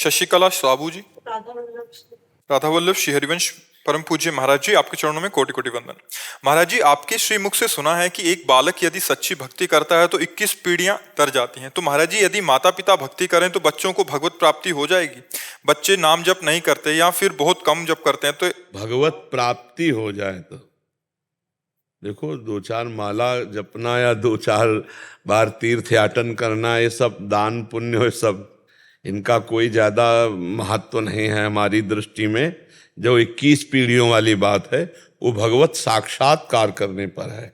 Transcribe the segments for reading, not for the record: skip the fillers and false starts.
शशिकला साबू जी, राधा वल्लभ श्री हरिवंश परम पूज्य महाराज जी, आपके चरणों में कोटि कोटि वंदन। महाराज जी, आपके श्रीमुख से सुना है कि एक बालक यदि सच्ची भक्ति करता है तो 21 पीढ़ियां तर जाती हैं। तो महाराज जी, यदि माता पिता भक्ति करें तो बच्चों को भगवत प्राप्ति हो जाएगी? बच्चे नाम जप नहीं करते या फिर बहुत कम जप करते हैं तो भगवत प्राप्ति हो जाए तो देखो, 2-4 माला जपना या 2-4 बार तीर्थयाटन करना, ये सब दान पुण्य, ये सब इनका कोई ज्यादा महत्व नहीं है हमारी दृष्टि में। जो 21 पीढ़ियों वाली बात है वो भगवत साक्षात्कार करने पर है।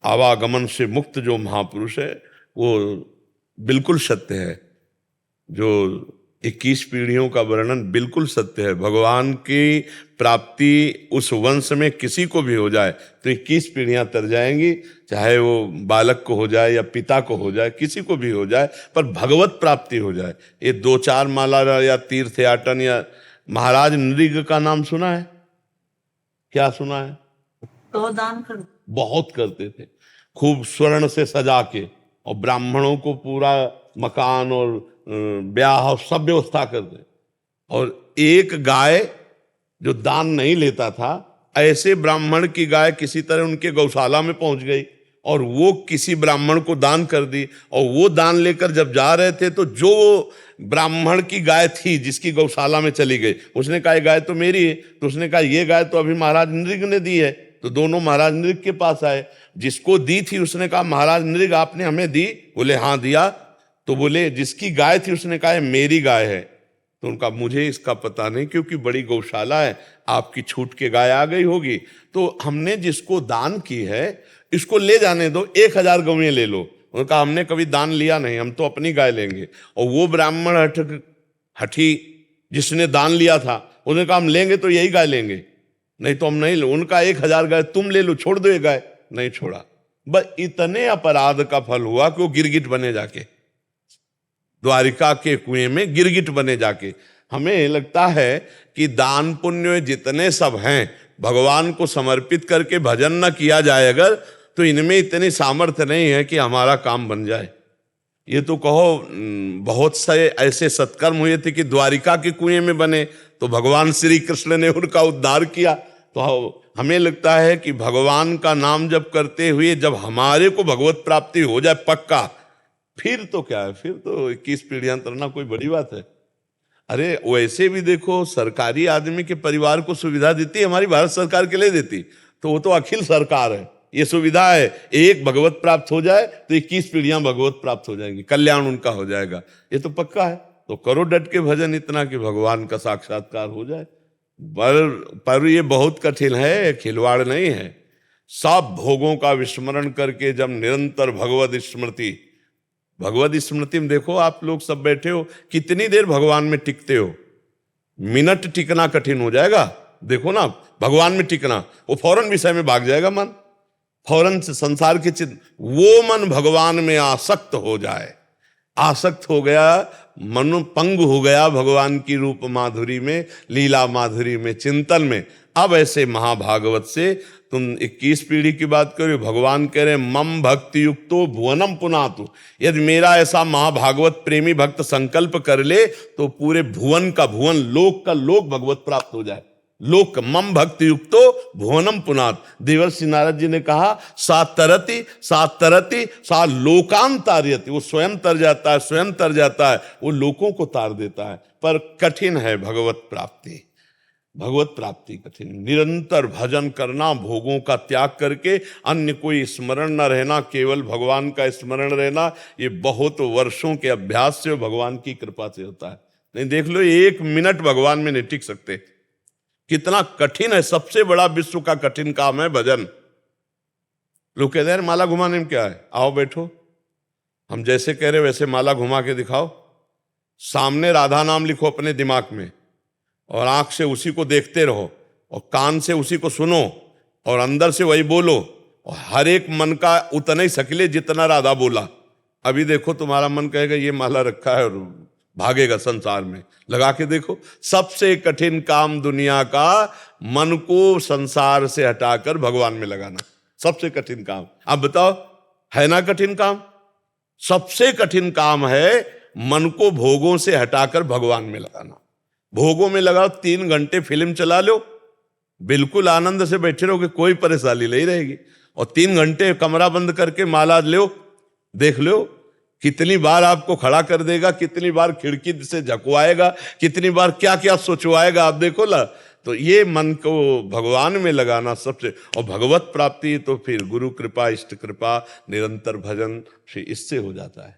आवागमन से मुक्त जो महापुरुष है वो बिल्कुल सत्य है। जो 21 पीढ़ियों का वर्णन बिल्कुल सत्य है। भगवान की प्राप्ति उस वंश में किसी को भी हो जाए तो 21 पीढ़ियां तर जाएंगी, चाहे वो बालक को हो जाए या पिता को हो जाए, किसी को भी हो जाए, पर भगवत प्राप्ति हो जाए। ये 2-4 माला या तीर्थयाटन या महाराज नृग का नाम सुना है? क्या सुना है? तो दान कर बहुत करते थे, खूब स्वर्ण से सजा के, और ब्राह्मणों को पूरा मकान और ब्याह सब व्यवस्था करते। और एक गाय जो दान नहीं लेता था, ऐसे ब्राह्मण की गाय किसी तरह उनके गौशाला में पहुंच गई और वो किसी ब्राह्मण को दान कर दी। और वो दान लेकर जब जा रहे थे तो जो ब्राह्मण की गाय थी जिसकी गौशाला में चली गई, उसने कहा ये गाय तो मेरी है। तो उसने कहा ये गाय तो अभी महाराज नृग ने दी है। तो दोनों महाराज नृग के पास आए। जिसको दी थी उसने कहा महाराज नृग आपने हमें दी? बोले हाँ दिया। तो बोले जिसकी गाय थी उसने कहा मेरी गाय है। तो उनका मुझे इसका पता नहीं, क्योंकि बड़ी गौशाला है, आपकी छूट के गाय आ गई होगी। तो हमने जिसको दान की है इसको ले जाने दो, 1000 गौएं ले लो। उनका हमने कभी दान लिया नहीं, हम तो अपनी गाय लेंगे। और वो ब्राह्मण हठी जिसने दान लिया था उसने कहा हम लेंगे तो यही गाय लेंगे, नहीं तो हम नहीं लो। उनका 1000 गाय तुम ले लो, छोड़ दो ये गाय। नहीं छोड़ा। बस इतने अपराध का फल हुआ कि वो गिरगिट बने जाके, द्वारिका के कुएं में गिरगिट बने जाके। हमें लगता है कि दान पुण्य जितने सब हैं भगवान को समर्पित करके भजन न किया जाए अगर, तो इनमें इतनी सामर्थ्य नहीं है कि हमारा काम बन जाए। ये तो कहो बहुत से ऐसे सत्कर्म हुए थे कि द्वारिका के कुएं में बने, तो भगवान श्री कृष्ण ने उनका उद्धार किया। तो हमें लगता है कि भगवान का नाम जप करते हुए जब हमारे को भगवत प्राप्ति हो जाए पक्का, फिर तो क्या है, फिर तो 21 पीढ़ियां तरना कोई बड़ी बात है। अरे वैसे भी देखो, सरकारी आदमी के परिवार को सुविधा देती है हमारी भारत सरकार के लिए देती, तो वो तो अखिल सरकार है। ये सुविधा है, एक भगवत प्राप्त हो जाए तो 21 पीढ़ियां भगवत प्राप्त हो जाएंगी, कल्याण उनका हो जाएगा, ये तो पक्का है। तो करो डट के भजन इतना कि भगवान का साक्षात्कार हो जाए। पर ये बहुत कठिन है, खिलवाड़ नहीं है। सब भोगों का विस्मरण करके जब निरंतर भगवत स्मृति में देखो, आप लोग सब बैठे हो, कितनी देर भगवान में टिकते हो? मिनट टिकना कठिन हो जाएगा। देखो ना, भगवान में टिकना, वो फौरन विषय में भाग जाएगा मन, फौरन से संसार के चिंता। वो मन भगवान में आसक्त हो जाए, आसक्त हो गया, मन पंग हो गया भगवान की रूप माधुरी में, लीला माधुरी में, चिंतन में। अब ऐसे महाभागवत से तुम 21 पीढ़ी की बात करो, भगवान कह रहे मम भक्ति युक्तो भुवनम पुनातु। यदि मेरा ऐसा महाभागवत प्रेमी भक्त संकल्प कर ले तो पूरे भुवन का भुवन, लोक का लोक भगवत प्राप्त हो जाए। लोक मम भक्ति युक्तो भुवनम पुनात। देवर्षि नारद जी ने कहा सा तरति सा लोकान तार्यति। वो स्वयं तर जाता है, स्वयं तर जाता है, वो लोकों को तार देता है। पर कठिन है भगवत प्राप्ति, भगवत प्राप्ति कठिन। निरंतर भजन करना, भोगों का त्याग करके अन्य कोई स्मरण न रहना, केवल भगवान का स्मरण रहना, ये बहुत वर्षों के अभ्यास से भगवान की कृपा से होता है। नहीं देख लो, 1 मिनट भगवान में नहीं टिक सकते, कितना कठिन है। सबसे बड़ा विश्व का कठिन काम है भजन। लोग कहते हैं माला घुमाने में क्या है, आओ बैठो, हम जैसे कह रहे वैसे माला घुमा के दिखाओ। सामने राधा नाम लिखो अपने दिमाग में, और आंख से उसी को देखते रहो, और कान से उसी को सुनो, और अंदर से वही बोलो, और हर एक मन का उतना ही सकले जितना राधा बोला। अभी देखो तुम्हारा मन कहेगा ये माला रखा है, और भागेगा संसार में। लगा के देखो, सबसे कठिन काम दुनिया का मन को संसार से हटाकर भगवान में लगाना, सबसे कठिन काम। अब बताओ, है ना कठिन काम? सबसे कठिन काम है मन को भोगों से हटाकर भगवान में लगाना। भोगों में लगाओ, 3 घंटे फिल्म चला लो, बिल्कुल आनंद से बैठे रहोगे, कोई परेशानी नहीं रहेगी। और 3 घंटे कमरा बंद करके माला लो, देख लो कितनी बार आपको खड़ा कर देगा, कितनी बार खिड़की से झकवाएगा, कितनी बार क्या क्या सोचवाएगा, आप देखो ला। तो ये मन को भगवान में लगाना सबसे, और भगवत प्राप्ति तो फिर गुरु कृपा, इष्ट कृपा, निरंतर भजन, इससे हो जाता है।